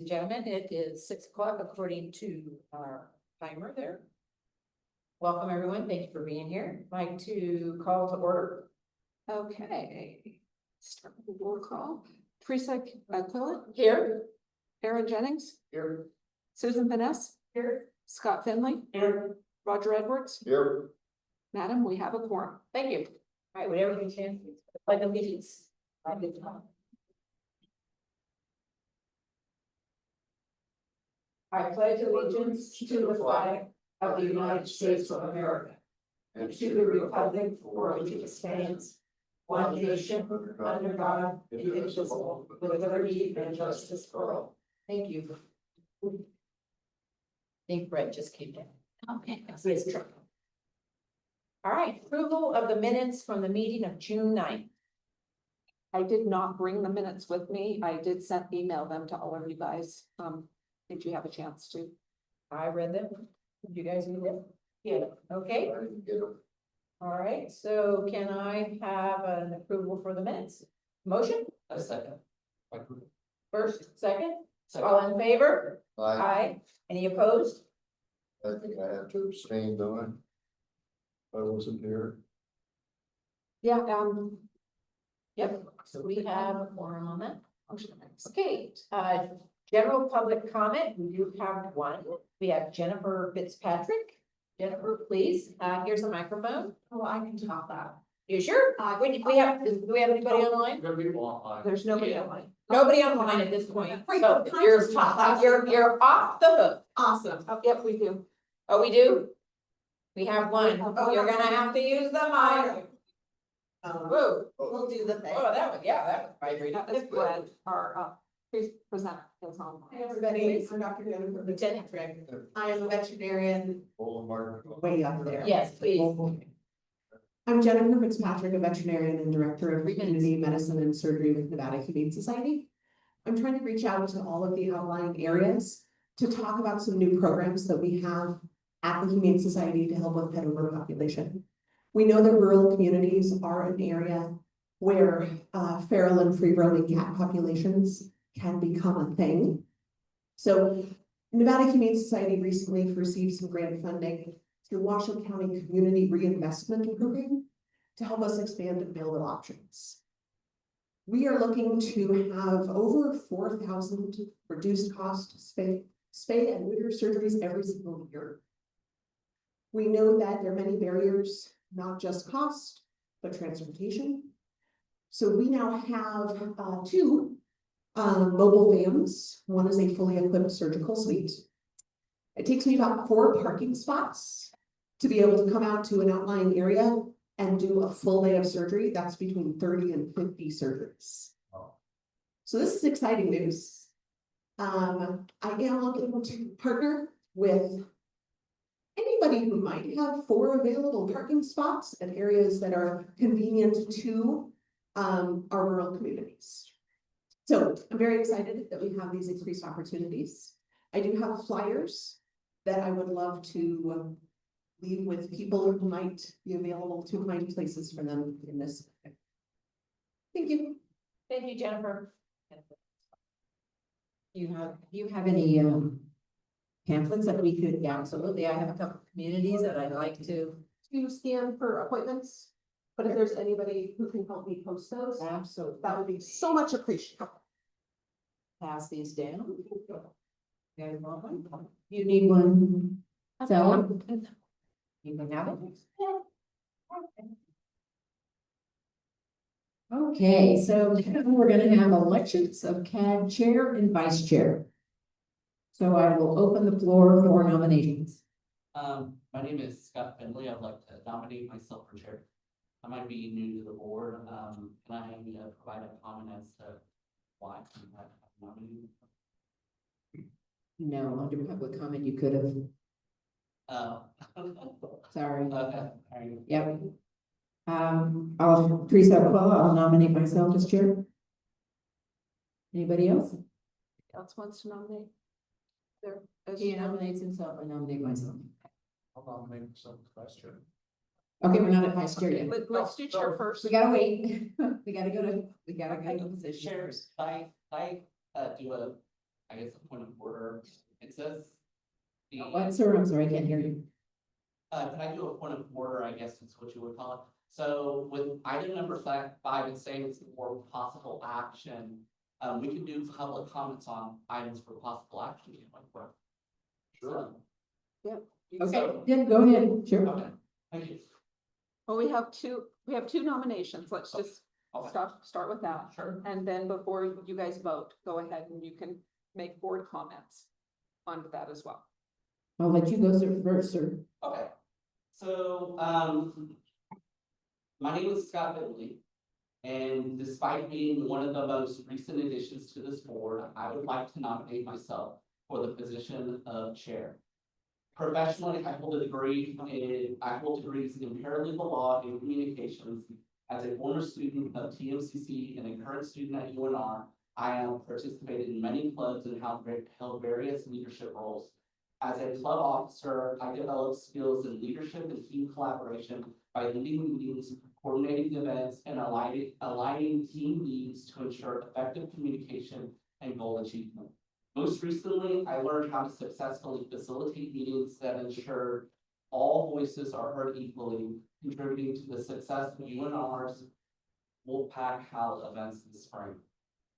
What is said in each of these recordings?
Gentlemen, it is 6 o'clock according to our timer there. Welcome, everyone. Thank you for being here. I'd like to call to order. Okay. Start with the roll call. Teresa Quillen, Here. Aaron Jennings, Here. Susan Vaness, Here. Scott Finley, Here. Roger Edwards. Here. Madam, we have a quorum. Thank you. All right, whatever you can. Like allegiance. I pledge allegiance to the flag of the United States of America and to the republic for which it stands, one nation, under God, indivisible, with liberty and justice for all. Thank you. I think Brett just came in. Okay. All right, approval of the minutes from the meeting of June 9th. I did not bring the minutes with me. I did email them to all of you guys. Did you have a chance to? I read them. Did you guys read them? Yeah, okay. I didn't get them. All right, so can I have an approval for the minutes? Motion? A second. First, second? All in favor? Aye. Any opposed? I think I have to abstain, don't I? I wasn't here. Yeah, Yep, so we have a quorum on that. motion. Okay, general public comment, we do have one. We have Jennifer Fitzpatrick. Jennifer, please, here's a microphone. Oh, I can talk that. You sure? Do we have anybody online? There's nobody online. Nobody online at this point, so you're off the hook. Awesome. Oh, yep, we do. Oh, we do? We have one. You're gonna have to use the mic. Whoa. We'll do the thing. Oh, that was, yeah, that was vibrating. That is Brad, our, please present his online. Hi, everybody. I'm Dr. Jennifer Fitzpatrick. I am a veterinarian way up there. Yes, please. I'm Jennifer Fitzpatrick, a veterinarian and director of community medicine and surgery with Nevada Humane Society. I'm trying to reach out to all of the outlying areas to talk about some new programs that we have at the Humane Society to help with pet overpopulation. We know that rural communities are an area where feral and free roaming cat populations can become a thing. So Nevada Humane Society recently received some grant funding through Washoe County Community Reinvestment Program to help us expand available options. We are looking to have over 4,000 reduced cost spay and neuter surgeries every single year. We know that there are many barriers, not just cost, but transportation. So we now have two mobile vans. One is a fully equipped surgical suite. It takes me about 4 parking spots to be able to come out to an outlying area and do a full day of surgery. That's between 30 and 50 surgeries. So this is exciting news. I am looking to partner with anybody who might have 4 available parking spots at areas that are convenient to our rural communities. So I'm very excited that we have these increased opportunities. I do have flyers that I would love to leave with people who might be available to find places for them in this. Thank you. Thank you, Jennifer. You have any pamphlets that we could, yeah, absolutely. I have a couple of communities that I'd like to. Scan for appointments, but if there's anybody who can help me post those, Absolutely. that would be so much appreciated. Pass these down. You guys want one? You need one? So. You can have it. Okay, so we're gonna have elections of CAD chair and vice chair. So I will open the floor for nominations. My name is Scott Finley. I'd like to nominate myself for chair. I might be new to the board. Can I provide a comment as to why I'm nominated? No, under public comment, you could have, Oh. sorry. Okay, all right. Yep. Teresa Quillen, I'll nominate myself as chair. Anybody else? Else wants to nominate? There. He nominates himself, I nominate myself. I'll nominate myself as vice chair. Okay, we're not at vice chair yet. Let's do chair first. We gotta wait. We gotta go to position. Chairs, I do a I guess, a point of order. It says. What, sir? I'm sorry, I can't hear you. Can I do a point of order, I guess is what you would call it? So with item number 5, it's saying it's for possible action. We can do public comments on items for possible action. Sure. Okay, yeah, go ahead, sure. Okay, thank you. Well, we have two nominations. Let's just Okay, start with that. sure. And then before you guys vote, go ahead and you can make board comments onto that as well. I'll let you go first, sir. Okay, so, my name is Scott Bentley. And despite being one of the most recent additions to this board, I would like to nominate myself for the position of chair. Professionally, I hold degrees in paralegal law and communications. As a former student of TMCC and a current student at UNR, I have participated in many clubs and have held various leadership roles. As a club officer, I developed skills in leadership and team collaboration by leading meetings, coordinating events, and aligning team needs to ensure effective communication and goal achievement. Most recently, I learned how to successfully facilitate meetings that ensure all voices are heard equally, contributing to the success of UNR's Wolfpack Howl events this spring.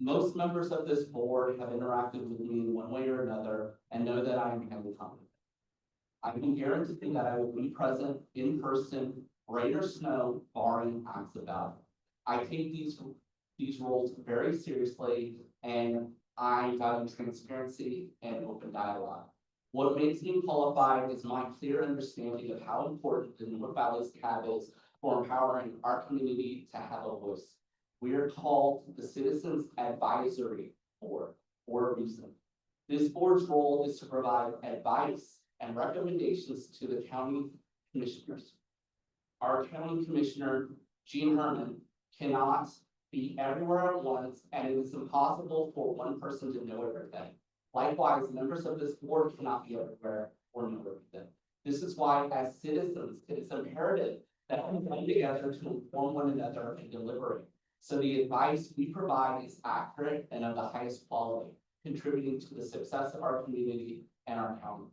Most members of this board have interacted with me in one way or another and know that I am highly competent. I can guarantee that I will be present in person, rain or snow, barring acts of valor. I take these roles very seriously, and I value transparency and open dialogue. What makes me qualified is my clear understanding of how important the North Valley's CAB is for empowering our community to have a voice. We are called the Citizens Advisory Board for a reason. This board's role is to provide advice and recommendations to the county commissioners. Our county commissioner, Gene Herman, cannot be everywhere at once, and it is impossible for one person to know everything. Likewise, members of this board cannot be everywhere or know everything. This is why, as citizens, it is imperative that we come together to inform one another and deliberate. So the advice we provide is accurate and of the highest quality, contributing to the success of our community and our county.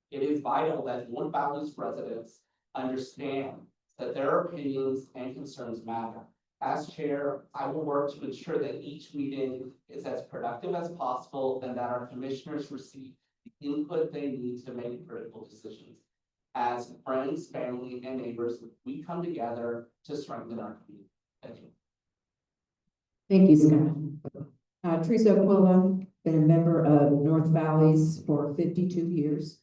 It is vital that North Valley's residents understand that their opinions and concerns matter. As chair, I will work to ensure that each meeting is as productive as possible and that our commissioners receive the input they need to make critical decisions. As friends, family, and neighbors, we come together to strengthen our community. Thank you. Thank you, Scott. Teresa Aquila, been a member of North Valleys for 52 years.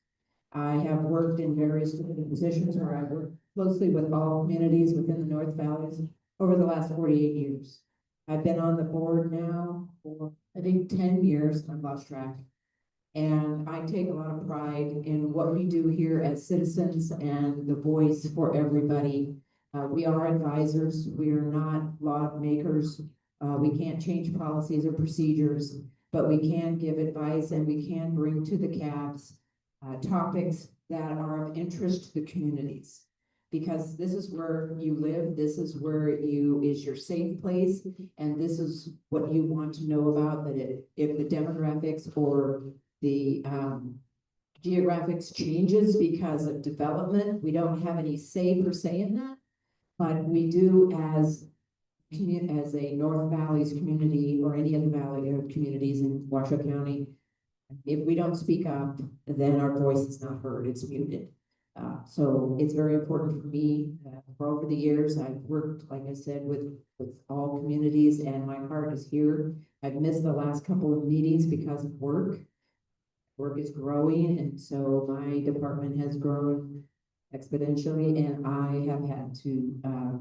I have worked in various different positions where I work closely with all communities within the North Valleys over the last 48 years. I've been on the board now for, I think, 10 years. I've lost track. And I take a lot of pride in what we do here as citizens and the voice for everybody. We are advisors. We are not law makers. We can't change policies or procedures, but we can give advice and we can bring to the CABs topics that are of interest to the communities. Because this is where you live, this is where is your safe place, and this is what you want to know about, that if the demographics or the geographics changes because of development, we don't have any say per se in that, but we do as a North Valley's community or any of the valley communities in Washoe County. If we don't speak up, then our voice is not heard, it's muted. So it's very important for me. For over the years, I've worked, like I said, with all communities, and my heart is here. I've missed the last couple of meetings because of work. Work is growing, and so my department has grown exponentially, and I have had to,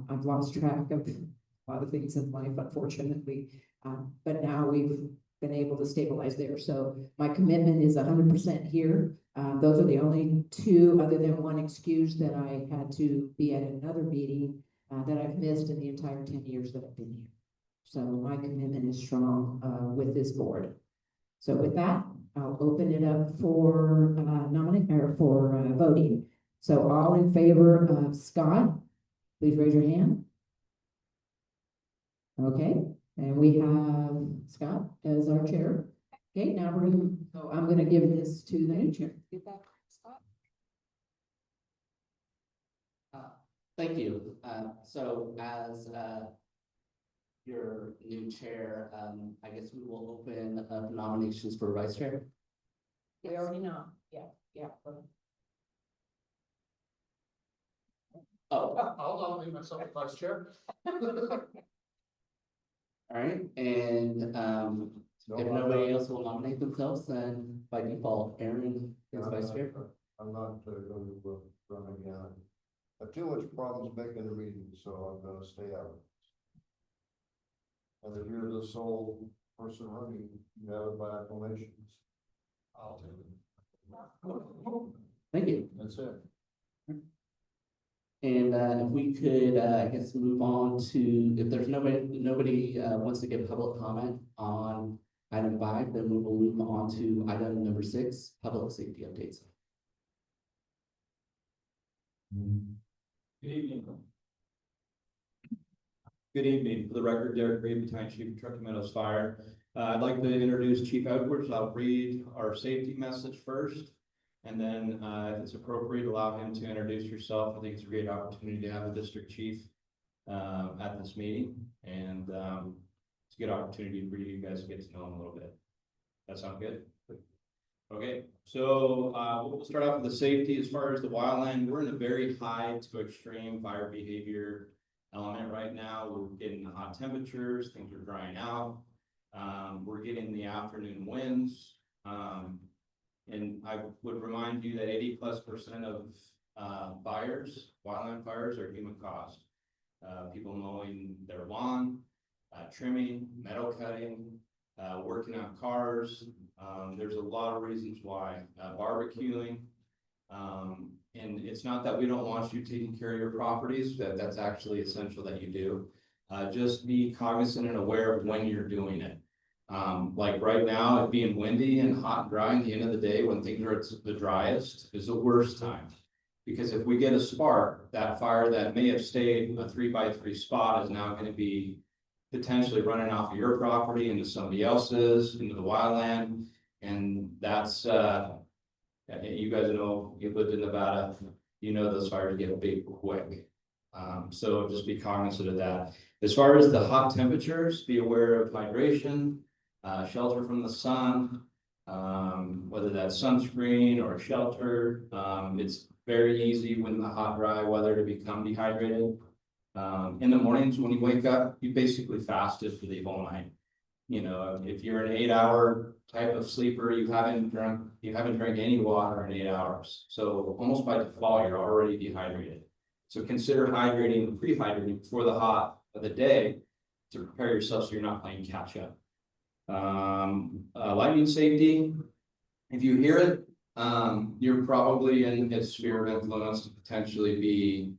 I've lost track of a lot of things in life, unfortunately. But now we've been able to stabilize there. So my commitment is 100% here. Those are the only two, other than one excuse, that I had to be at another meeting that I've missed in the entire 10 years that I've been here. So my commitment is strong with this board. So with that, I'll open it up for voting. So all in favor of Scott, please raise your hand. Okay, and we have Scott as our chair. Okay, now so I'm gonna give this to the new chair. Get that, Scott? Thank you. So as your new chair, I guess we will open up nominations for vice chair. We already know, yeah. Oh, I'll nominate myself as vice chair. all right, and if nobody else will nominate themselves, then by default, Aaron is vice chair. I'm not going to run again. I have too much problems making a meeting, so I'm gonna stay out. And if you're the sole person running, you have it by acclamation. I'll take it. Thank you. That's it. And if we could, I guess, move on to, if there's nobody wants to give public comment on item 5, then we will move on to item number 6, public safety updates. Good evening. Good evening. For the record, Derek Reed, Battalion Chief of Truckee Meadows Fire. I'd like to introduce Chief Edwards. I'll read our safety message first. And then if it's appropriate, allow him to introduce yourself. I think it's a great opportunity to have a district chief at this meeting. And it's a good opportunity for you guys to get to know him a little bit. That sound good? Okay, so we'll start off with the safety. As far as the wildland, we're in a very high to extreme fire behavior element right now. We're getting the hot temperatures, things are drying out. We're getting the afternoon winds. And I would remind you that 80+% of fires, wildland fires, are human caused. People mowing their lawn, trimming, metal cutting, working on cars. There's a lot of reasons why, barbecuing. And it's not that we don't want you taking care of your properties, that's actually essential that you do. Just be cognizant and aware of when you're doing it. Like right now, it being windy and hot and dry at the end of the day when things are at the driest is the worst time. Because if we get a spark, that fire that may have stayed a 3x3 spot is now going to be potentially running off of your property into somebody else's, into the wildland. And that's, you guys know, you've lived in Nevada, you know those fires get big quick. So just be cognizant of that. As far as the hot temperatures, be aware of hydration, shelter from the sun, whether that's sunscreen or shelter. It's very easy when the hot, dry weather to become dehydrated. In the mornings when you wake up, you basically fasted for the whole night. You know, if you're an 8-hour type of sleeper, you haven't drank any water in 8 hours. So almost by default, you're already dehydrated. So consider hydrating, pre-hydrating before the hot of the day to prepare yourself so you're not playing catch up. Lightning safety, if you hear it, you're probably in its sphere of influence to potentially be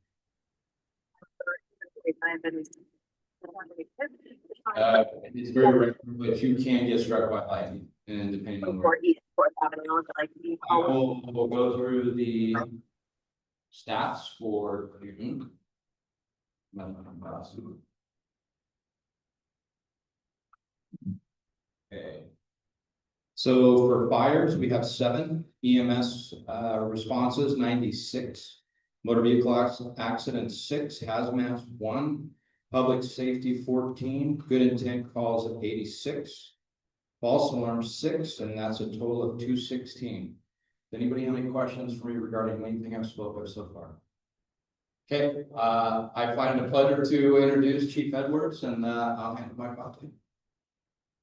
it's very rare, but you can get struck by lightning, and depending on where. We'll go through the stats for Newton. Okay. So for fires, we have 7 EMS responses, 96, motor vehicle accidents 6, hazmat 1, public safety 14, good intent calls at 86, false alarms 6, and that's a total of 216. Does anybody have any questions for me regarding anything I've spoken of so far? Okay, I find it a pleasure to introduce Chief Edwards, and I'll hand my mic to him.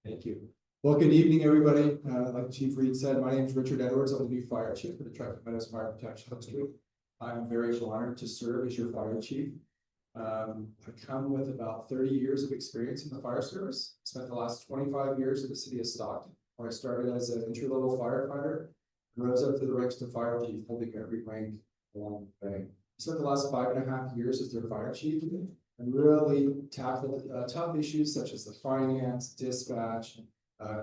Thank you. Well, good evening, everybody. Like Chief Reed said, my name is Richard Edwards. I'm the new fire chief for the Truckee Meadows Fire Protection District. I'm very honored to serve as your fire chief. I come with about 30 years of experience in the fire service. Spent the last 25 years in the city of Stockton, where I started as an entry-level firefighter and rose up to the ranks of fire chief, holding every rank along the way. I spent the last 5.5 years as their fire chief and really tackled tough issues such as the finance, dispatch,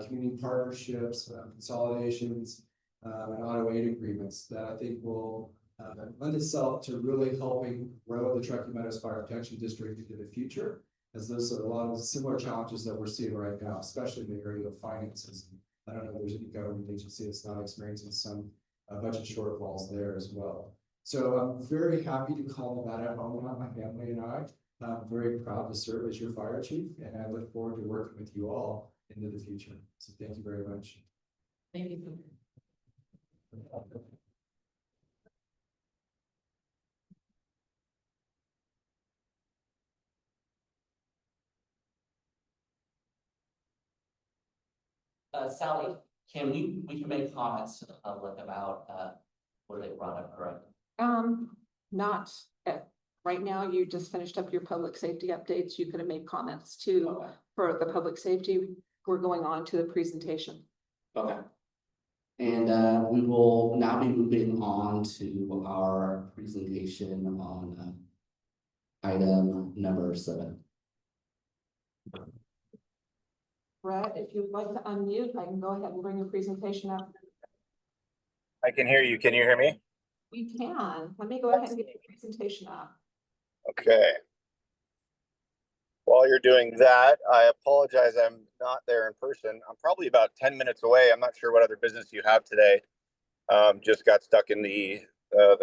community partnerships, consolidations, and auto aid agreements that I think will lend itself to really helping grow the Truckee Meadows Fire Protection District into the future, as those are a lot of similar challenges that we're seeing right now, especially in the area of finances I don't know if there's any government agency that's not experiencing some budget shortfalls there as well. So I'm very happy to call Nevada home now, my family and I. I'm very proud to serve as your fire chief, and I look forward to working with you all into the future. So thank you very much. Thank you. Sally, we can make comments to the public about, what they brought up, correct? Not, right now, you just finished up your public safety updates. You could have made comments too. Okay. For the public safety, we're going on to the presentation. Okay. And we will now be moving on to our presentation on item number 7. Brett, if you'd like to unmute, I can go ahead and bring your presentation up. I can hear you. Can you hear me? We can. Let me go ahead and get your presentation up. Okay. While you're doing that, I apologize. I'm not there in person. I'm probably about 10 minutes away. I'm not sure what other business you have today. Just got stuck in the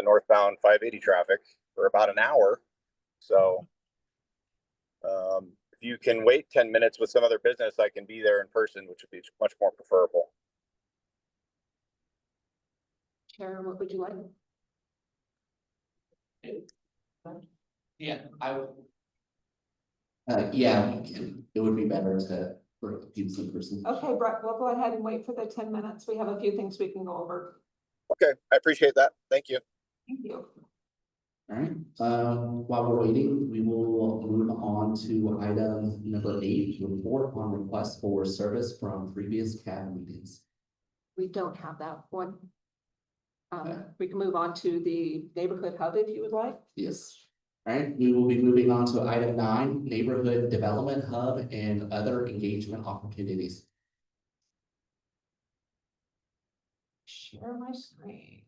northbound 580 traffic for about an hour. So if you can wait 10 minutes with some other business, I can be there in person, which would be much more preferable. Sharon, what would you like? Yeah, yeah, we can. It would be better to do some person. Okay, Brett, we'll go ahead and wait for the 10 minutes. We have a few things we can go over. Okay, I appreciate that. Thank you. Thank you. All right, while we're waiting, we will move on to item number 8, report on request for service from previous CAB meetings. We don't have that one. Okay. We can move on to the neighborhood hub if you would like. Yes. All right, we will be moving on to item 9, neighborhood development hub and other engagement opportunities. Share my screen.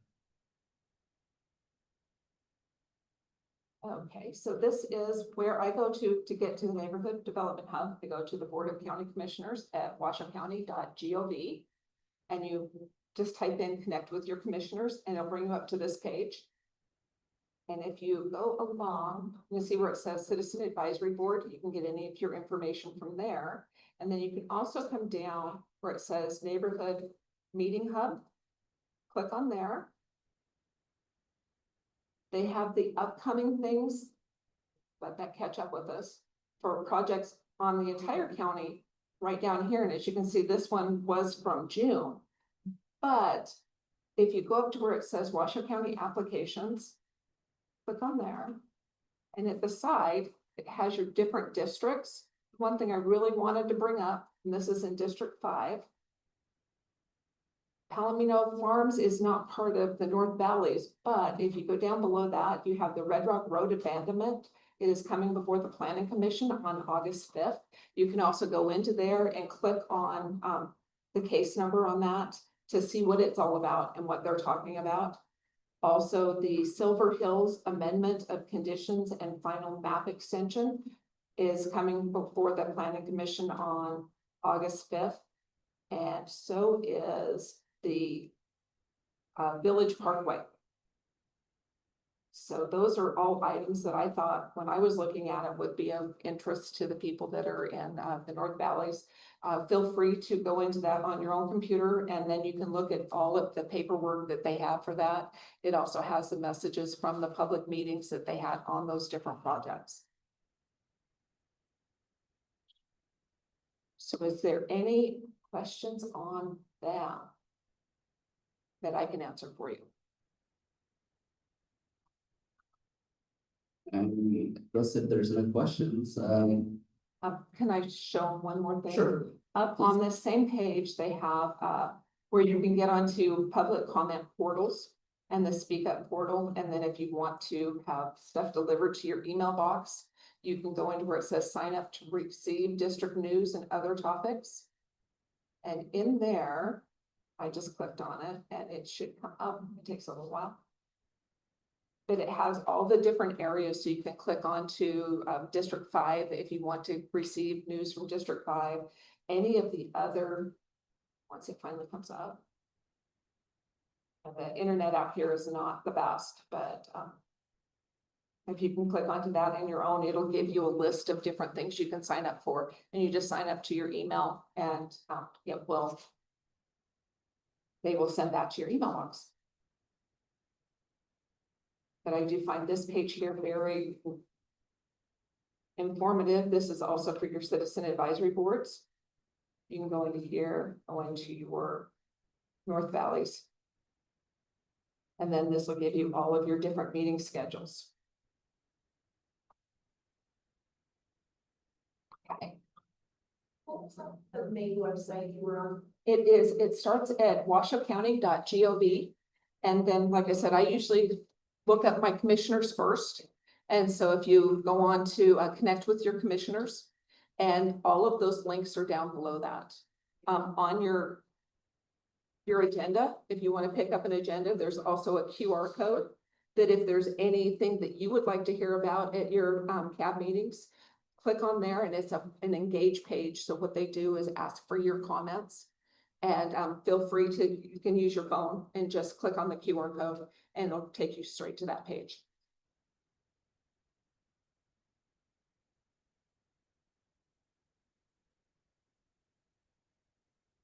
Okay, so this is where I go to get to the neighborhood development hub. I go to the Board of County Commissioners at washoecounty.gov. And you just type in connect with your commissioners and it'll bring you up to this page. And if you go along, you'll see where it says Citizen Advisory Board. You can get any of your information from there. And then you can also come down where it says Neighborhood Meeting Hub. Click on there. They have the upcoming things. Let that catch up with us for projects on the entire county right down here. And as you can see, this one was from June. But if you go up to where it says Washoe County applications, click on there. And at the side, it has your different districts. One thing I really wanted to bring up, and this is in District 5. Palomino Farms is not part of the North Valleys, but if you go down below that, you have the Red Rock Road abandonment. It is coming before the Planning Commission on August 5th. You can also go into there and click on the case number on that to see what it's all about and what they're talking about. Also, the Silver Hills Amendment of Conditions and Final Map Extension is coming before the Planning Commission on August 5th. And so is the Village Parkway. So those are all items that I thought when I was looking at it would be of interest to the people that are in the North Valleys. Feel free to go into that on your own computer and then you can look at all of the paperwork that they have for that. It also has the messages from the public meetings that they had on those different projects. So is there any questions on that I can answer for you? And I guess if there's no questions, Can I show one more thing? Sure. Up on this same page, they have where you can get onto public comment portals and the speak up portal. And then if you want to have stuff delivered to your email box, you can go into where it says sign up to receive district news and other topics. And in there, I just clicked on it and it should come up. It takes a little while. But it has all the different areas, so you can click on to District 5 if you want to receive news from District 5. Any of the other once it finally comes up. And the internet out here is not the best, but, if you can click onto that in your own, it'll give you a list of different things you can sign up for, and you just sign up to your email and, they will send that to your email box. But I do find this page here very informative. This is also for your citizen advisory boards. You can go into here, go into your North Valleys. And then this will give you all of your different meeting schedules. Okay. The main website you were on. It starts at washoecounty.gov. And then, like I said, I usually look up my commissioners first. And so if you go on to connect with your commissioners, and all of those links are down below that. On your agenda, if you want to pick up an agenda, there's also a QR code that if there's anything that you would like to hear about at your CAB meetings, click on there, and it's an engage page. So what they do is ask for your comments, and feel free to, you can use your phone and just click on the QR code and it'll take you straight to that page.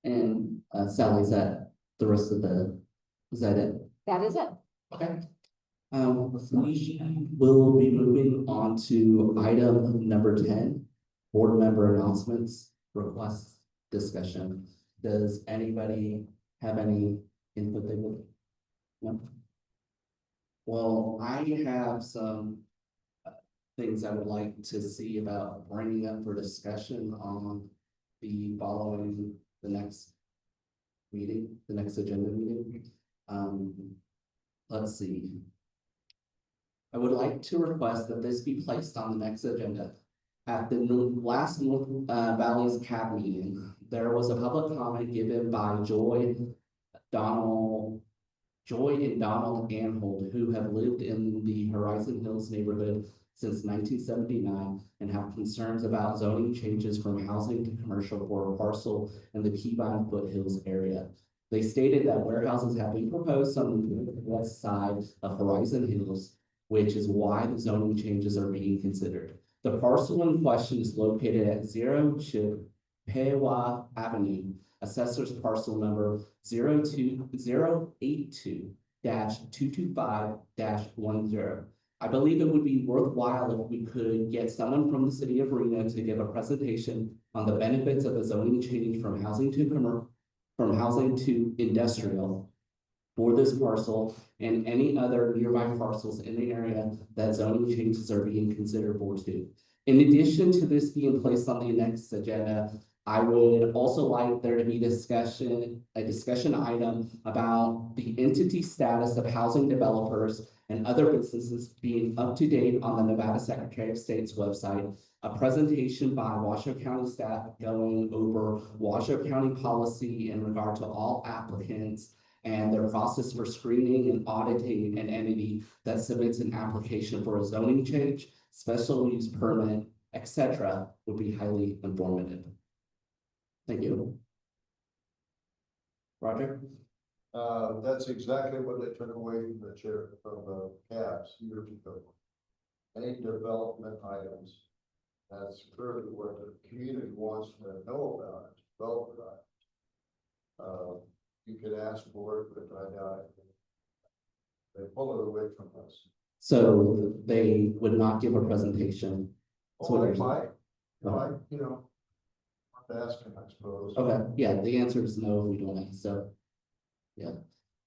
And Sally, is that the rest of is that it? That is it. Okay. We will be moving on to item number 10, board member announcements, requests, discussion. Does anybody have any input they would? No? Well, I have some things I would like to see about bringing up for discussion on the following, the next meeting, the next agenda meeting. Let's see. I would like to request that this be placed on the next agenda. At the last North Valley's CAB meeting, there was a public comment given by Joy and Donald Anhold, who have lived in the Horizon Hills neighborhood since 1979 and have concerns about zoning changes from housing to commercial for a parcel in the Peabody Foothills area. They stated that warehouses have been proposed on the west side of Horizon Hills, which is why the zoning changes are being considered. The parcel in question is located at 0 Chippewa Avenue, assessor's parcel number 082-225-10. I believe it would be worthwhile if we could get someone from the city of Reno to give a presentation on the benefits of the zoning change from housing to industrial for this parcel and any other nearby parcels in the area that zoning changes are being considered for too. In addition to this being placed on the next agenda, I would also like there to be a discussion item about the entity status of housing developers and other businesses being up to date on the Nevada Secretary of State's website, a presentation by Washoe County staff going over Washoe County policy in regard to all applicants and their process for screening and auditing an entity that submits an application for a zoning change, special use permit, etc., would be highly informative. Thank you. Roger? That's exactly what they took away from the chair, from the cabs years ago. Any development items, that's clearly what the community wants to know about, development items. You could ask for it, but they pull it away from us. So they would not give a presentation. Oh, they might, you know, ask them, I suppose. Okay, yeah, the answer is no if we don't ask, so. Yeah,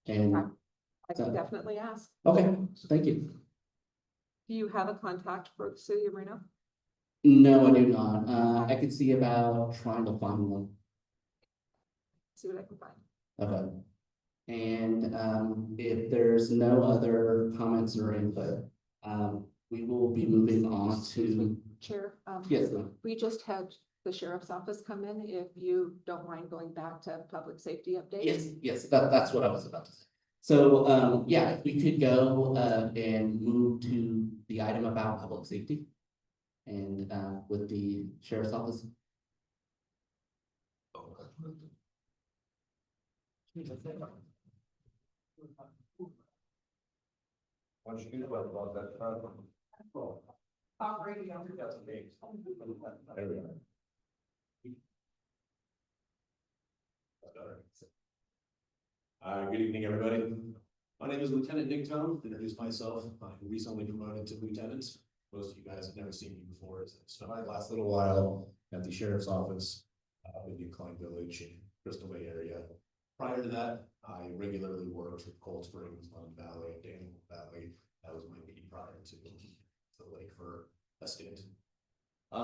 and, I can definitely ask. okay, thank you. Do you have a contact for the city of Reno? No, I do not. I could see about trying to find one. See what I can find. Okay. And if there's no other comments or input, we will be moving on to. Chair, Yes, ma'am. we just had the sheriff's office come in. If you don't mind going back to public safety updates. Yes, that's what I was about to say. So, yeah, if we could go and move to the item about public safety and with the sheriff's office. Why don't you do about that? There we go. Good evening, everybody. My name is Lieutenant Nick Tone. Introduce myself. I'm recently promoted to lieutenant. Most of you guys have never seen me before. Spent my last little while at the sheriff's office in the Klein Village in Crystal Bay area. Prior to that, I regularly worked with Cold Springs, Lund Valley, and Daniel Valley. That was my beat prior to the lake for a stint.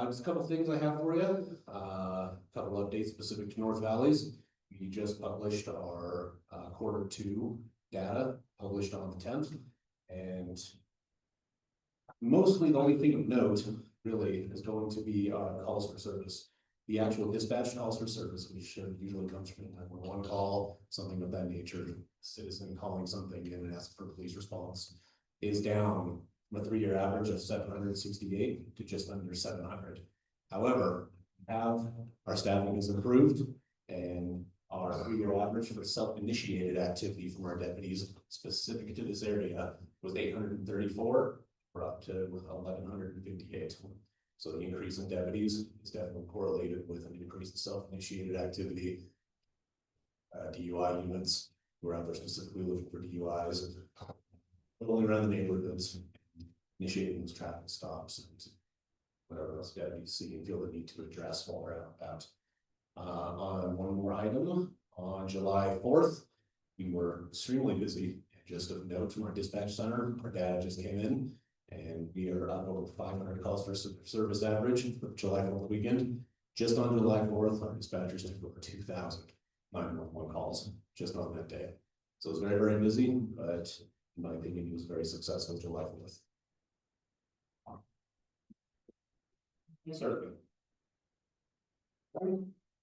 Just a couple things I have for you. A couple updates specific to North Valleys. We just published our Q2 data, published on the 10th, and mostly the only thing of note really is going to be our calls for service. The actual dispatch calls for service, which usually comes from a 911 call, something of that nature, citizen calling something in and asking for police response, is down from a 3-year average of 768 to just under 700. However, our staffing is improved, and our 3-year average for self-initiated activity from our deputies specific to this area was 834. We're up to 1,158. So the increase in deputies is definitely correlated with an increase in self-initiated activity. DUI units, we're out there specifically looking for DUIs, rolling around the neighborhoods, initiating those traffic stops, and whatever else deputies see and feel the need to address while they're out and about. On one more item, on July 4th, we were extremely busy. Just of note from our dispatch center, our data just came in, and we are up over 500 calls for service average for July 4th weekend. Just on July 4th, our dispatchers took over 2,000 911 calls just on that day. So it was very, very busy, but in my opinion, it was very successful July 4th. Certainly.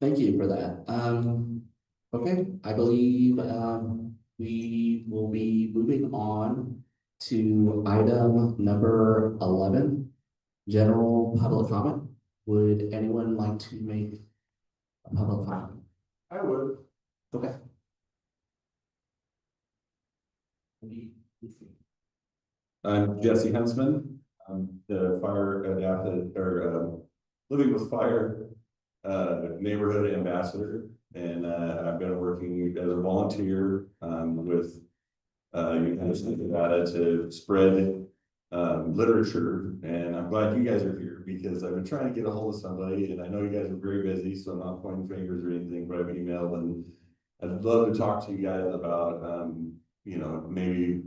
Thank you for that. Okay, I believe we will be moving on to item number 11, general public comment. Would anyone like to make a public comment? I would. Okay. I'm Jesse Hensman. I'm the fire adapted living with fire neighborhood ambassador, and I've been working as a volunteer with University of Nevada to spread literature, and I'm glad you guys are here because I've been trying to get a hold of somebody, and I know you guys are very busy, so I'm not pointing fingers or anything, but I've emailed, and I'd love to talk to you guys about maybe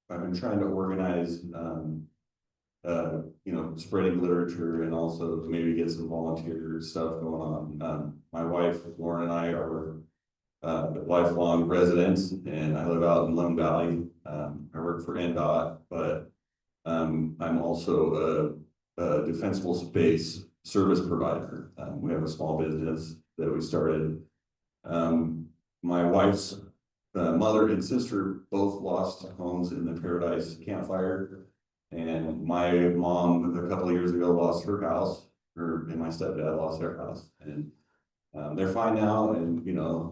I've been trying to organize spreading literature and also maybe get some volunteer stuff going on. My wife Lauren and I are lifelong residents, and I live out in Lund Valley. I work for NDOT, but I'm also a defensible space service provider. We have a small business that we started. My wife's mother and sister both lost homes in the Paradise Camp Fire, and my mom a couple of years ago lost her house, and my stepdad lost their house, and they're fine now, and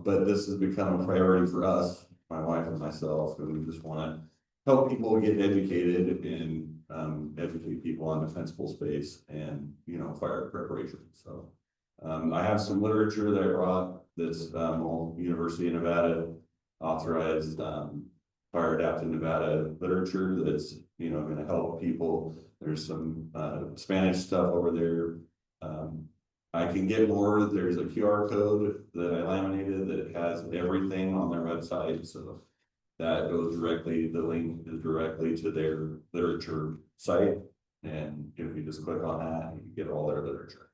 but this has become a priority for us, my wife and myself, and we just want to help people get educated and educate people on defensible space and fire preparation. So I have some literature that I brought that's all University of Nevada authorized fire adapted Nevada literature that's going to help people. There's some Spanish stuff over there. I can get more. There's a QR code that I laminated that has everything on their website, so that goes directly, the link is directly to their literature site, and if you just click on that, you can get all their literature.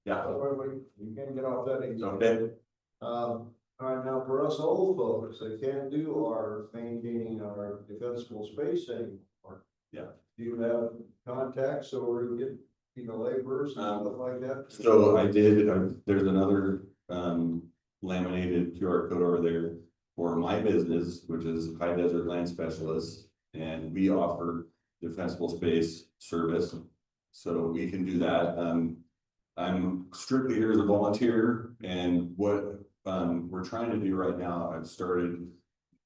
Yeah. Wait, you can't get off that easy. Okay. All right, now for us old folks, they can't do our maintaining our defensible space anymore. Yeah. Do you have contacts so we can get, laborers and stuff like that? So I did, there's another laminated QR code over there for my business, which is High Desert Land Specialist, and we offer defensible space service, so we can do that. I'm strictly here as a volunteer, and what we're trying to do right now, I've started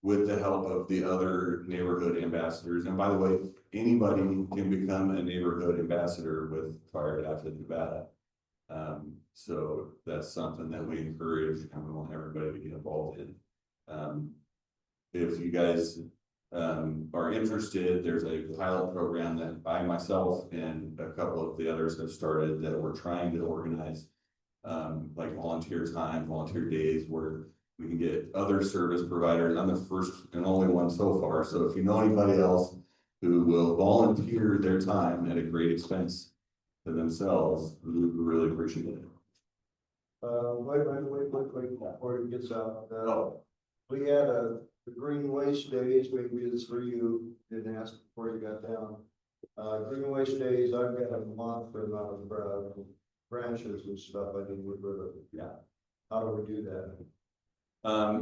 with the help of the other neighborhood ambassadors. And by the way, anybody can become a neighborhood ambassador with Fire Adapted Nevada. So that's something that we encourage and we want everybody to get involved in. If you guys are interested, there's a pilot program that I myself and a couple of the others have started that we're trying to organize, like volunteer time, volunteer days, where we can get other service providers. I'm the first and only one so far, so if you know anybody else who will volunteer their time at a great expense to themselves, we would really appreciate it. Wait, before it gets out, we had the Green Waste Days, maybe it's for you, didn't ask before you got down. Green Waste Days, I've got a monster amount of branches and stuff I need to get rid of. Yeah. How do we do that?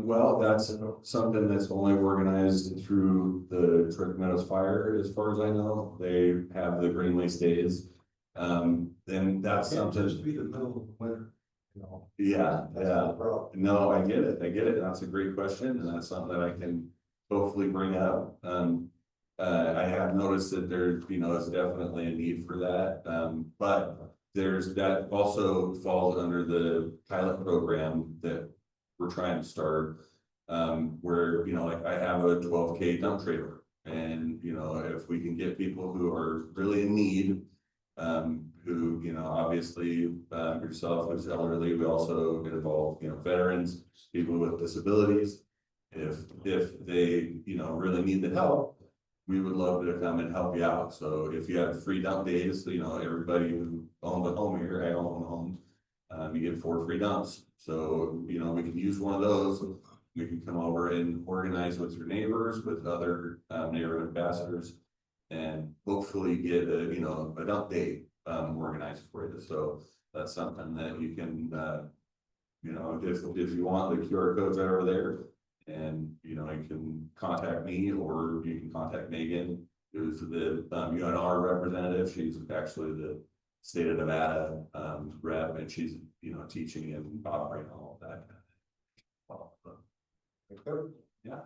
Well, that's something that's only organized through the Trick Meadows Fire, as far as I know. They have the Green Waste Days. And that's Can't something. just be the middle of winter, you know. Yeah, That's yeah. the problem. No, I get it. That's a great question, and that's something that I can hopefully bring up. I have noticed that there, is definitely a need for that. But that also falls under the pilot program that we're trying to start. Where, like I have a 12K dump trailer, and, if we can get people who are really in need, who, obviously, yourself as elderly, we also get involved, veterans, people with disabilities. If they, really need the help, we would love to come and help you out. So if you have free dump days, everybody who owns a home here, I own a home, you get 4 free dumps. So, we can use one of those. We can come over and organize with your neighbors, with other, neighborhood ambassadors, and hopefully get a dump day organized for you. So that's something that you can if you want, the QR codes are over there, and you can contact me, or you can contact Megan, who's the UNR representative. She's actually the state of Nevada rep, and she's teaching and operating all of that. Yeah.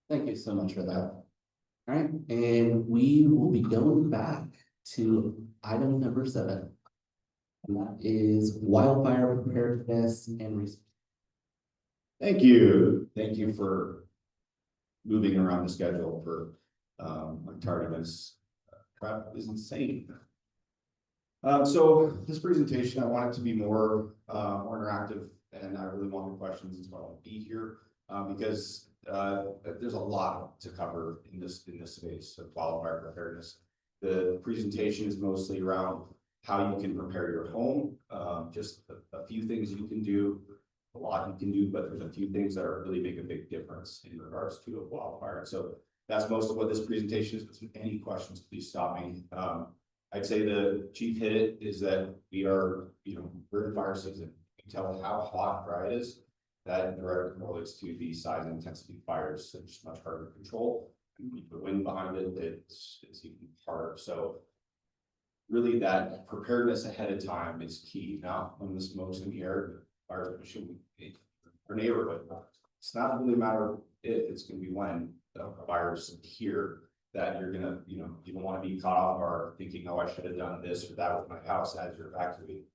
Thank you so much for that. All right, and we will be going back to item number 7. And that is wildfire preparedness and research. Thank you. Thank you for moving around the schedule for tardiness. Traffic is insane. So this presentation, I want it to be more interactive, and I really want the questions as well to be here because there's a lot to cover in this space of wildfire preparedness. The presentation is mostly around how you can prepare your home, just a few things you can do, a lot you can do, but there's a few things that are really make a big difference in regards to a wildfire. So that's most of what this presentation is. If any questions, please stop me. I'd say the chief hit it is that we're in fire season. You can tell how hot and dry it is. That directly relates to the size and intensity of fires, so it's much harder to control. And with the wind behind it, it's even harder. So really that preparedness ahead of time is key. Now, when the smoke's in the air, fire should be our neighborhood. It's not really a matter of if, it's going to be when the fire's here that you're gonna, you don't want to be caught off guard thinking, oh, I should have done this or that with my house as you're evacuating.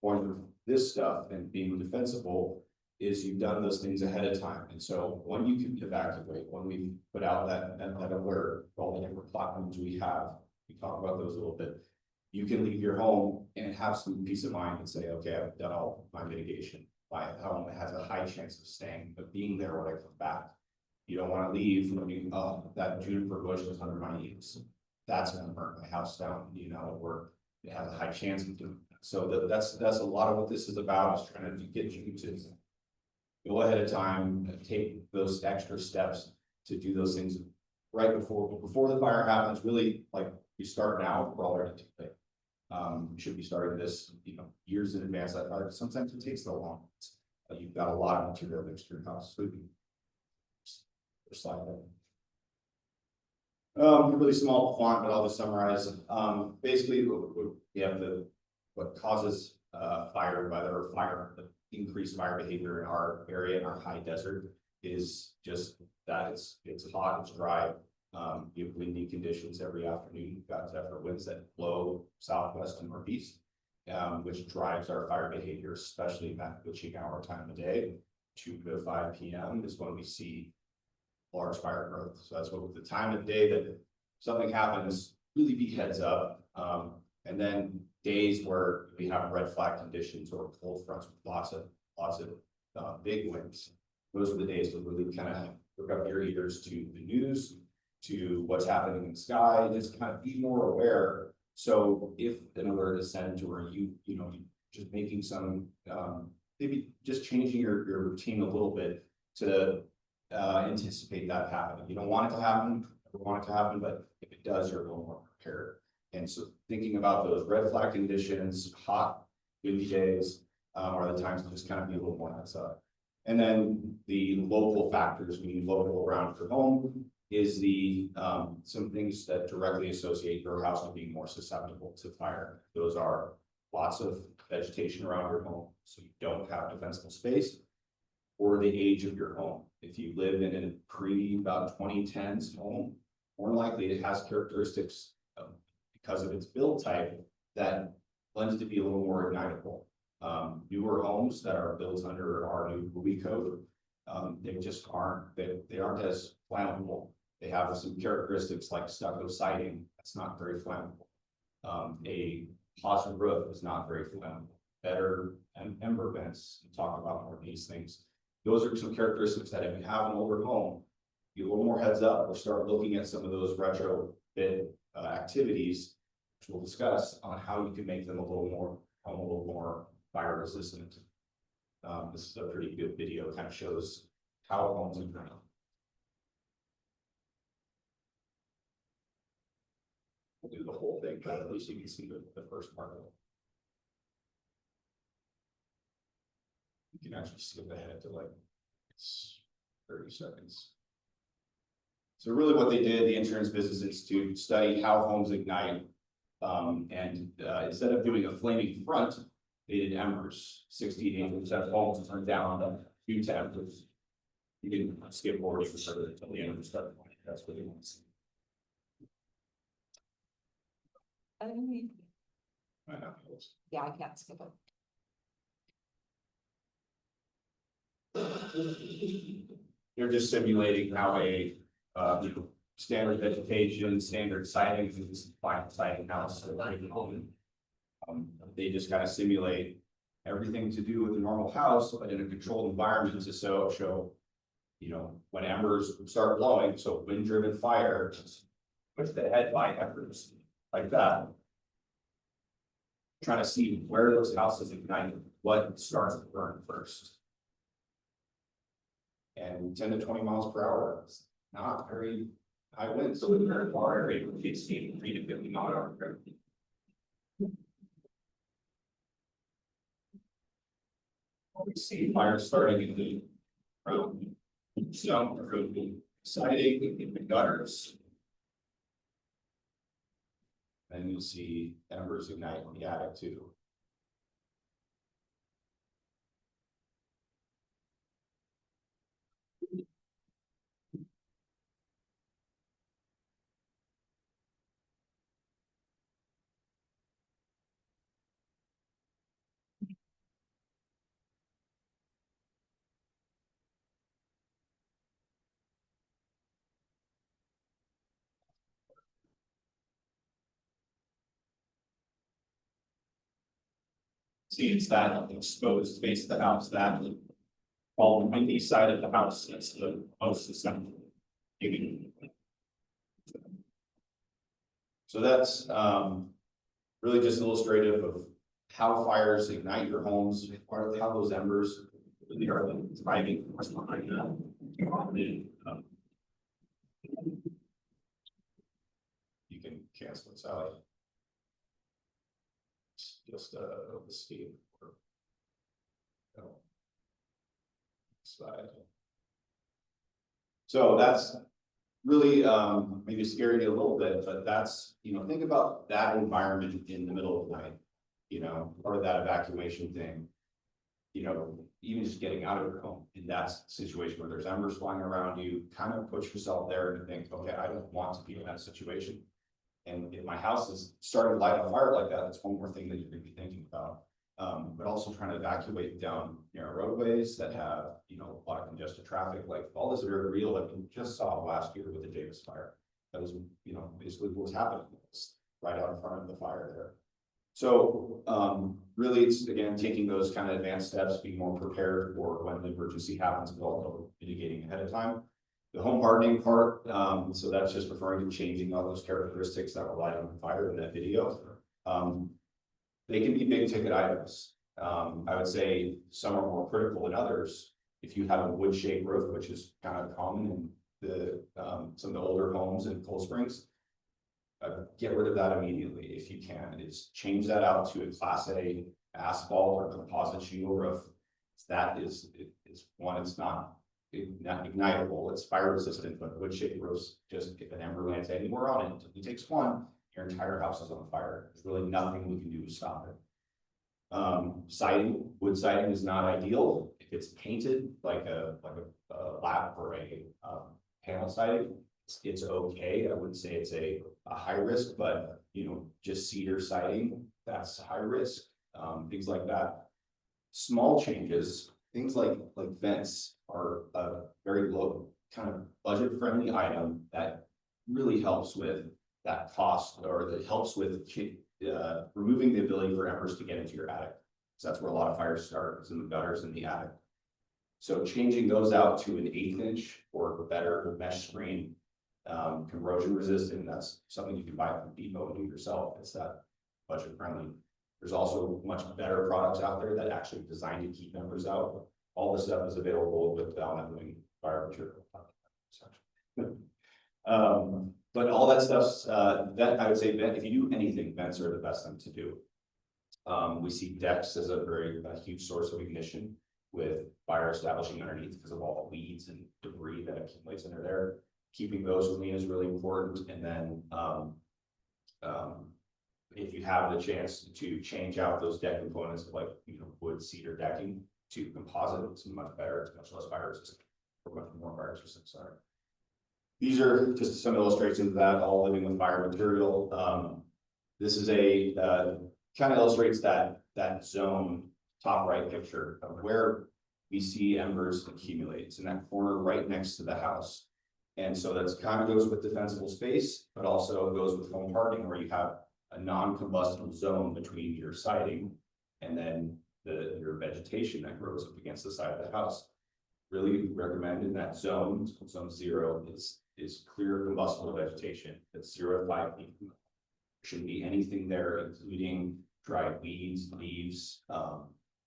Point of this stuff and being defensible is you've done those things ahead of time. And so when you can evacuate, when we put out that alert, all the different platforms we have, we talk about those a little bit. You can leave your home and have some peace of mind and say, okay, I've done all my mitigation. My home has a high chance of staying, but being there when I come back. You don't want to leave when you, that juniper bush is under my knees. That's going to burn my house down, or it has a high chance of doing that. So that's a lot of what this is about, is trying to get you to go ahead of time and take those extra steps to do those things right before the fire happens. Really, like we start now, we're already too late. We should be starting this, years in advance. Sometimes it takes so long. You've got a lot of material next to your house. So slide really small font, but I'll just summarize. Basically, we have what causes fire, whether fire, increased fire behavior in our area, in our high desert, is just that it's hot, it's dry. You have windy conditions every afternoon. You've got zephyr winds that blow southwest and northeast, which drives our fire behavior, especially that witching hour time of day, 2 to 5 p.m. is when we see large fire growth. So that's what the time of day that something happens, really be heads up. And then days where we have red flag conditions or cold fronts with lots of big winds. Those are the days to really kind of hook up your ears to the news, to what's happening in the sky, just kind of be more aware. So if an alert is sent, or you know, just making some, maybe just changing your routine a little bit to anticipate that happening. You don't want it to happen, never want it to happen, but if it does, you're a little more prepared. And so thinking about those red flag conditions, hot, windy days, are the times to just kind of be a little more heads up. And then the local factors, meaning local around your home, is the some things that directly associate your house with being more susceptible to fire. Those are lots of vegetation around your home, so you don't have defensible space, or the age of your home. If you live in a about 2010s home, more likely it has characteristics because of its build type that lends to be a little more ignitable. Newer homes that are built under our new Roku code, they just aren't, they aren't as flammable. They have some characteristics like stucco siding, that's not very flammable. A positive roof is not very flammable. Better ember vents, talk about more of these things. Those are some characteristics that if you have an older home, be a little more heads up, or start looking at some of those retrofit activities, which we'll discuss on how you can make them a little more fire resistant. This is a pretty good video, kind of shows how homes are ground. We'll do the whole thing, but at least you can see the first part of it. You can actually skip ahead to like it's 30 seconds. So really what they did, the Insurance Business Institute, study how homes ignite. Instead of doing a flaming front, they did embers. 60 to 80% of homes turned down due to embers. You can skip forward until the end of the start point. That's what they want to see. Yeah, I can't skip it. They're just simulating how a standard vegetation, standard siding, final siding house. They just kind of simulate everything to do with a normal house, but in a controlled environment to show, you know, when embers start blowing, so wind-driven fire, push the head by embers like that. Trying to see where those houses ignite, what starts to burn first. And 10 to 20 miles per hour, is not very high winds. So in our area, we see 3 to 50 mile an hour. We see fire starting in the road, siding, in the gutters. And you'll see embers ignite on the attic too. See, it's that exposed face of the house, that all the windy side of the house, that's the most susceptible. So that's really just illustrative of how fires ignite your homes, how those embers really are the driving force behind them. You can cancel it, Sally. Just the steam. Slide. So that's really maybe scared you a little bit, but that's, you know, think about that environment in the middle of the night, you know, or that evacuation thing. you know, even just getting out of your home in that situation where there's embers flying around you, kind of put yourself there and think, okay, I don't want to be in that situation. And if my house is starting to light on fire like that, that's one more thing that you're gonna be thinking about. But also trying to evacuate down narrow roadways that have, you know, a lot of congested traffic, like all this is very real that we just saw last year with the Davis fire. That was, you know, basically what was happening, it's right out in front of the fire there. So, really, it's again, taking those kind of advanced steps, being more prepared for when the emergency happens, but also mitigating ahead of time. The home hardening part, so that's just referring to changing all those characteristics that were lighting on fire in that video. They can be big ticket items. I would say some are more critical than others. If you have a wood shake roof, which is kind of common in the some of the older homes in Cold Springs, get rid of that immediately if you can. Is change that out to a Class A asphalt or composite shingle roof. That is one, it's not ignitable, it's fire resistant, but wood shake roofs, just if an ember lands anywhere on it, it takes one, your entire house is on fire. There's really nothing we can do to stop it. Siding, wood siding is not ideal. If it's painted like a lap or a panel siding, it's okay. I wouldn't say it's a high risk, but you know, just cedar siding, that's high risk. Things like that. Small changes, things like vents are a very low kind of budget friendly item that really helps with that cost, or that helps with removing the ability for embers to get into your attic. So that's where a lot of fires start, is in the gutters in the attic. So changing those out to an 1/8 inch or better mesh screen, corrosion resistant, that's something you can buy from Depot and do yourself. It's that budget friendly. There's also much better products out there that actually designed to keep embers out. All this stuff is available with the ongoing fire material. But all that stuff's that I would say that if you do anything, vents are the best thing to do. We see decks as a huge source of ignition with fire establishing underneath because of all the weeds and debris that accumulates under there. Keeping those clean is really important. And then if you have the chance to change out those deck components like, you know, wood, cedar decking to composite, it's much better, it's much less fire resistant, or much more fire resistant, sorry. These are just some illustrations of that, all living with fire material. This is a kind of illustrates that zone, top right picture of where we see embers accumulate. It's in that corner right next to the house. And so that's kind of goes with defensible space, but also goes with home hardening, where you have a non-combustible zone between your siding and then your vegetation that grows up against the side of the house. Really recommend in that zone 0 is clear combustible vegetation that's 0 to 5 feet. There shouldn't be anything there, including dried weeds, leaves,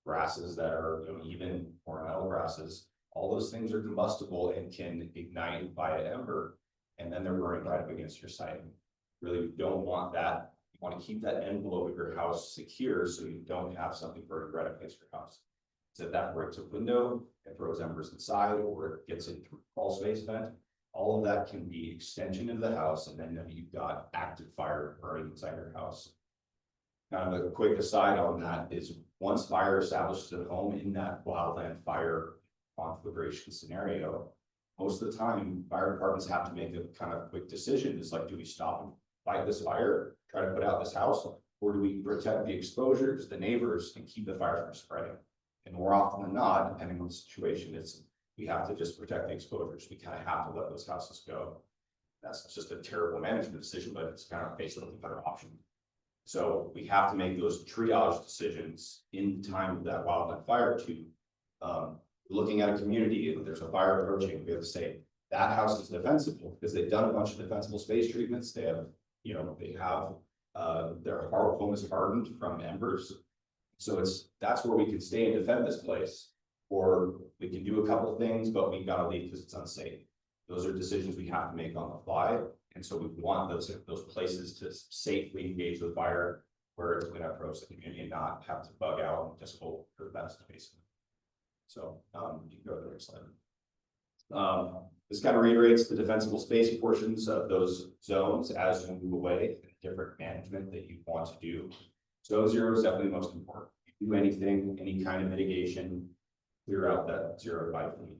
grasses that are, you know, even ornamental grasses. All those things are combustible and can ignite by an ember, and then they're burning right up against your siding. Really don't want that. You want to keep that envelope of your house secure so you don't have something burning right up against your house. So if that breaks a window, it throws embers inside, or it gets into a crawl space vent, all of that can be extension into the house, and then you've got active fire burning inside your house. Kind of a quick aside on that is, once fire established at home in that wildland fire conflagration scenario, most of the time fire departments have to make a kind of quick decision. It's like, do we stop and fight this fire, try to put out this house, or do we protect the exposures, the neighbors, and keep the fire from spreading? And more often than not, depending on the situation, we have to just protect the exposures. We kind of have to let those houses go. That's just a terrible management decision, but it's kind of basically a better option. So we have to make those triage decisions in time of that wildland fire to looking at a community. If there's a fire approaching, we have to say that house is defensible because they've done a bunch of defensible space treatments. They have, you know, their home is hardened from embers. So that's where we can stay and defend this place, or we can do a couple of things, but we gotta leave because it's unsafe. Those are decisions we have to make on the fly. And so we want those places to safely engage with fire where it's going to approach the community and not have to bug out and just hope for the best, basically. So you can go to the next slide. This kind of reiterates the defensible space portions of those zones as you move away, different management that you want to do. Zone 0 is definitely the most important. do anything, any kind of mitigation, clear out that 0 to 5 feet.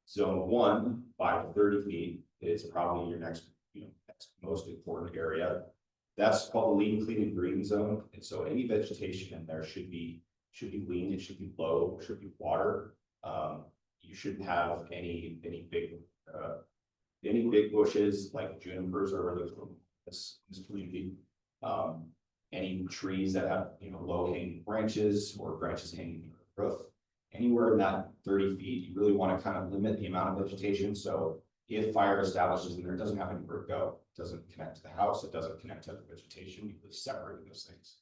Zone 1, 5 to 30 feet is probably your next, next most important area. That's called the lean, clean, and green zone. And so any vegetation in there should be lean, it should be low, should be water. You shouldn't have any big bushes like junipers or other this community. Any trees that have, low hanging branches or branches hanging from the roof. Anywhere in that 30 feet, you really want to kind of limit the amount of vegetation. So if fire establishes in there, it doesn't have anywhere to go. It doesn't connect to the house. It doesn't connect to the vegetation. You really separate those things.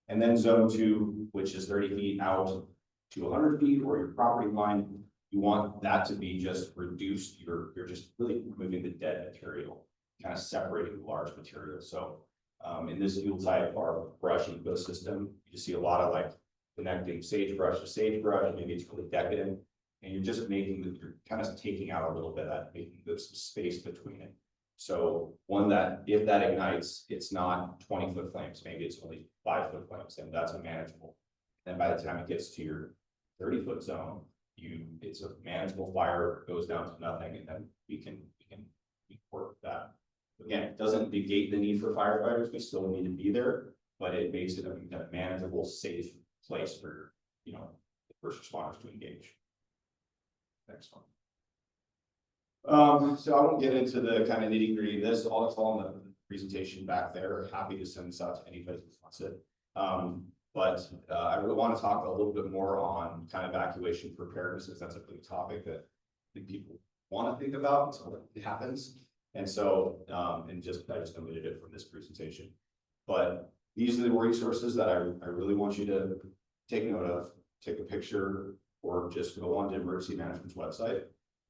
And then zone 2, which is 30 feet out to 100 feet or your property line, you want that to be just reduced. You're just really removing the dead material, kind of separating the large material. So in this fuel type or brush ecosystem, you see a lot of like connecting sagebrush to sagebrush, maybe it's really decadent, and you're just you're kind of taking out a little bit of that, making this space between it. So one that, if that ignites, it's not 20-foot flames, maybe it's only 5-foot flames, and that's manageable. Then by the time it gets to your 30-foot zone, it's a manageable fire, goes down to nothing, and then we can work with that. Again, it doesn't negate the need for firefighters, we still need to be there, but it makes it a manageable, safe place for, the first responders to engage. Next one. So I won't get into the kind of nitty gritty of this, all it's all in the presentation back there. Happy to send this out to anybody who wants it. But I really want to talk a little bit more on kind of evacuation preparedness, because that's a big topic that I think people want to think about until it happens. And so, I just omitted it from this presentation. But these are the resources that I really want you to take note of, take a picture, or just go on to emergency management's website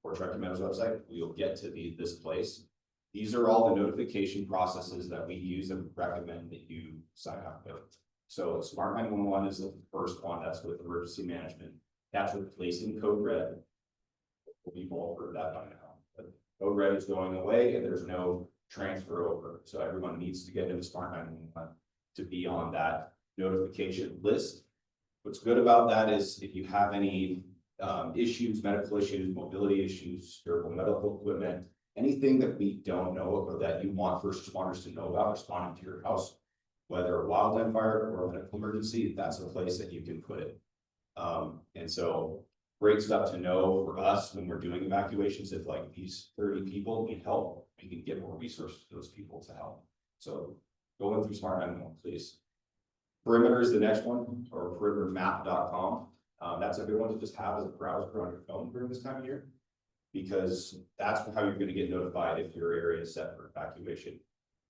or Truckee Meadows website. You'll get to this place. These are all the notification processes that we use and recommend that you sign up with. So Smart 911 is the first one. That's with emergency management. That's replacing Code Red. We've all heard that by now. But Code Red is going away and there's no transfer over. So everyone needs to get into Smart 911 to be on that notification list. What's good about that is if you have any issues, medical issues, mobility issues, durable medical equipment, anything that we don't know or that you want first responders to know about responding to your house, whether a wildland fire or a medical emergency, that's a place that you can put it. And so great stuff to know for us when we're doing evacuations. If like these 30 people need help, we can get more resources to those people to help. So going through Smart 911, please. Perimeter is the next one, or perimetermap.com. That's a good one to just have as a browser on your phone during this time of year, because that's how you're going to get notified if your area is set for evacuation.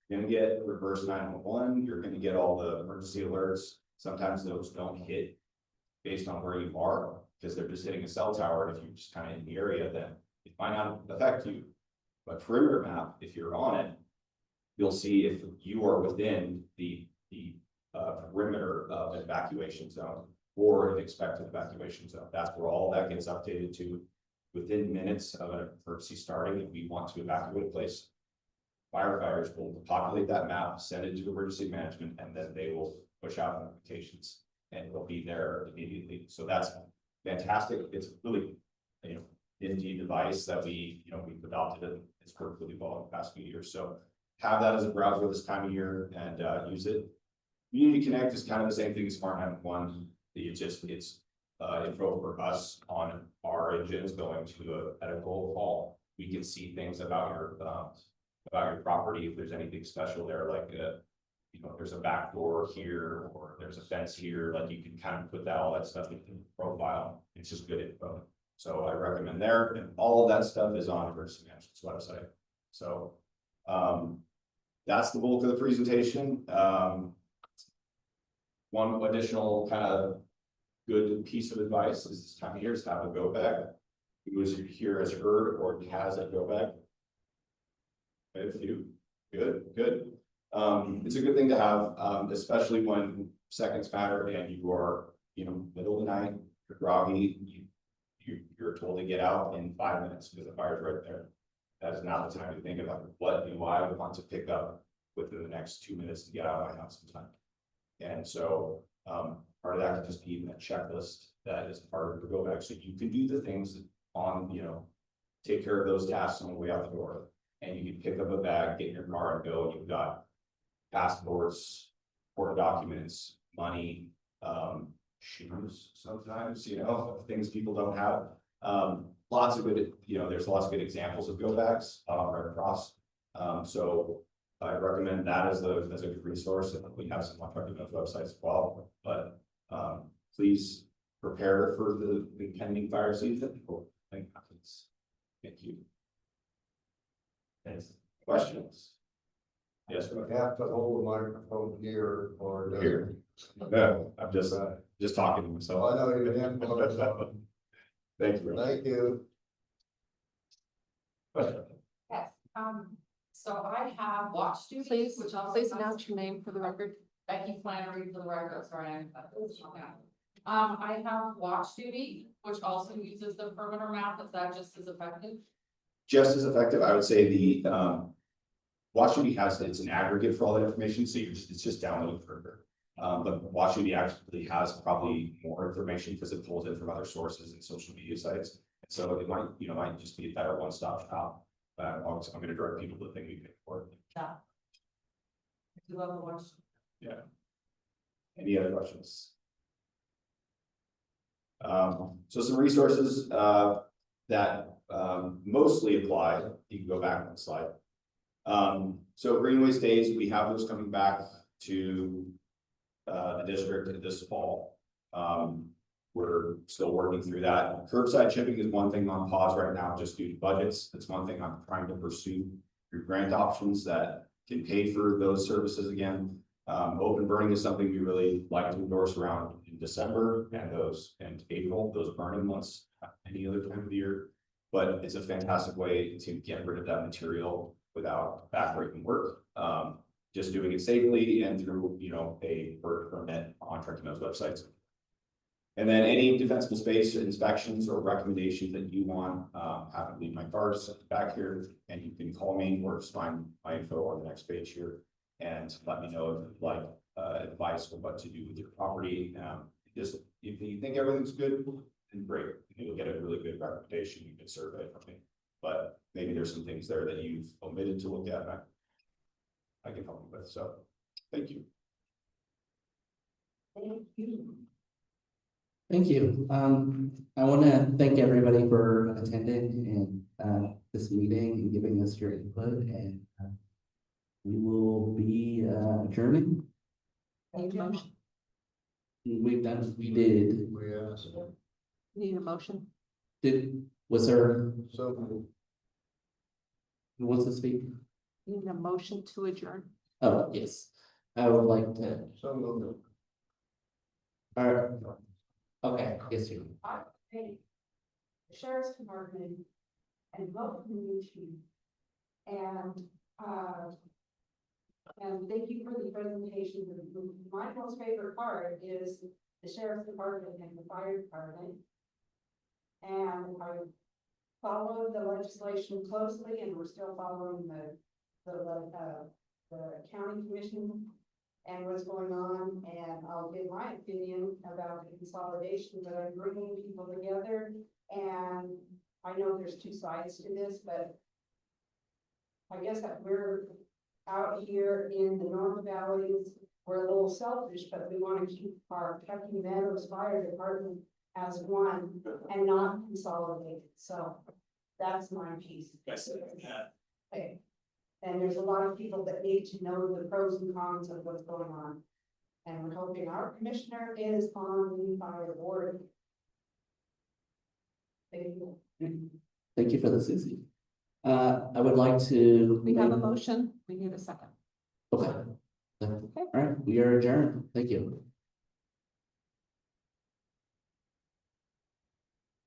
You're going to get reverse 911. You're going to get all the emergency alerts. Sometimes those don't hit based on where you are, because they're just hitting a cell tower. And if you're just kind of in the area, then it might not affect you. But perimeter map, if you're on it, you'll see if you are within the perimeter of an evacuation zone or an expected evacuation zone. That's where all that gets updated to within minutes of an emergency starting. If we want to evacuate a place, firefighters will populate that map, send it to emergency management, and then they will push out notifications and it'll be there immediately. So that's fantastic. It's really, nifty device that we've adopted and it's worked really well in the past few years. So have that as a browser this time of year and use it. Community Connect is kind of the same thing as Smart 911. It's info for us on our engines going to a medical call. We can see things about your property. If there's anything special there, like there's a back door here or there's a fence here, like you can kind of put all that stuff in the profile. It's just good info. So I recommend there, and all of that stuff is on emergency management's website. So that's the bulk of the presentation. One additional kind of good piece of advice is this time of year is to have a go bag. Who is here has heard or has a go bag? A few. Good. It's a good thing to have, especially when seconds matter and you are, middle of the night, you're groggy, you're told to get out in 5 minutes because the fire's right there. That is not the time to think about what do I want to pick up within the next 2 minutes to get out of my house in time. And so Part of that could just be even a checklist that is part of the go back, so you can do the things on, take care of those tasks on the way out the door. And you can pick up a bag, get in your car and go, and you've got passports, court documents, money, shoes, sometimes, things people don't have. Lots of good, there's lots of good examples of go backs, right across. So I recommend that as a good resource, and we have some on our websites as well, but, please prepare for the impending fire season. Thank you. Thanks. Questions? Yes, I have to hold the microphone here or there. Here. No, I'm just talking to So myself. I know you didn't. Thank you. Thank you. Yes, so I have watch duties, Please, which also. please announce your name for the record. Becky Flannery for the record, sorry. I have watch duty, which also uses the perimeter map. Is that just as effective? Just as effective, I would say the WashUni it's an aggregate for all that information, so it's just downloading further. But WashUni actually has probably more information because it pulls in from other sources and social media sites. So it might just be a better one-stop shop. I'm going to direct people to the thing we pick for. Yeah. I do love the watch. Yeah. Any other questions? So some resources that mostly apply. You can go back one slide. So Greenways Days, we have those coming back to the district this fall. We're still working through that. Curbside shipping is one thing on pause right now, just due to budgets. That's one thing I'm trying to pursue through grant options that can pay for those services again. Open burning is something we really like to endorse around in December and April, those burning months, any other time of the year. But it's a fantastic way to get rid of that material without backbreaking work. Just doing it safely and through, a work permit on Trentino's websites. And then any defensible space inspections or recommendations that you want, have to leave my cards back here, and you can call me or just find my info on the next page here and let me know if you'd like advice on what to do with your property. Just if you think everything's good, then great. You'll get a really good recommendation, you can survey from me. But maybe there's some things there that you've omitted to look at, and I can help you with. So thank you. Thank you. Thank you. I want to thank everybody for attending and this meeting and giving us your input, and we will be adjourning. Need a motion? We did. We asked. Need a motion? Was there, So. who wants to speak? Need a motion to adjourn? Oh, yes. I would like to. So moved. Okay, yes, you. Hey, the sheriff's department and local community. And thank you for the presentation. My most favorite part is the sheriff's department and the fire department. And I followed the legislation closely, and we're still following the county commission and what's going on, and I'll give my opinion about the consolidation, but I'm bringing people together. And I know there's two sides to this, but I guess that we're out here in the North Valleys, we're a little selfish, but we want to keep our Kentucky Meadows Fire Department as one and not consolidated. So that's my piece. Okay. And there's a lot of people that need to know the pros and cons of what's going on. And we're hoping our commissioner is on the fire board. Thank you. Thank you for the Susie. I would like to. We have a motion. We need a second. Okay. All right, we are adjourned. Thank you.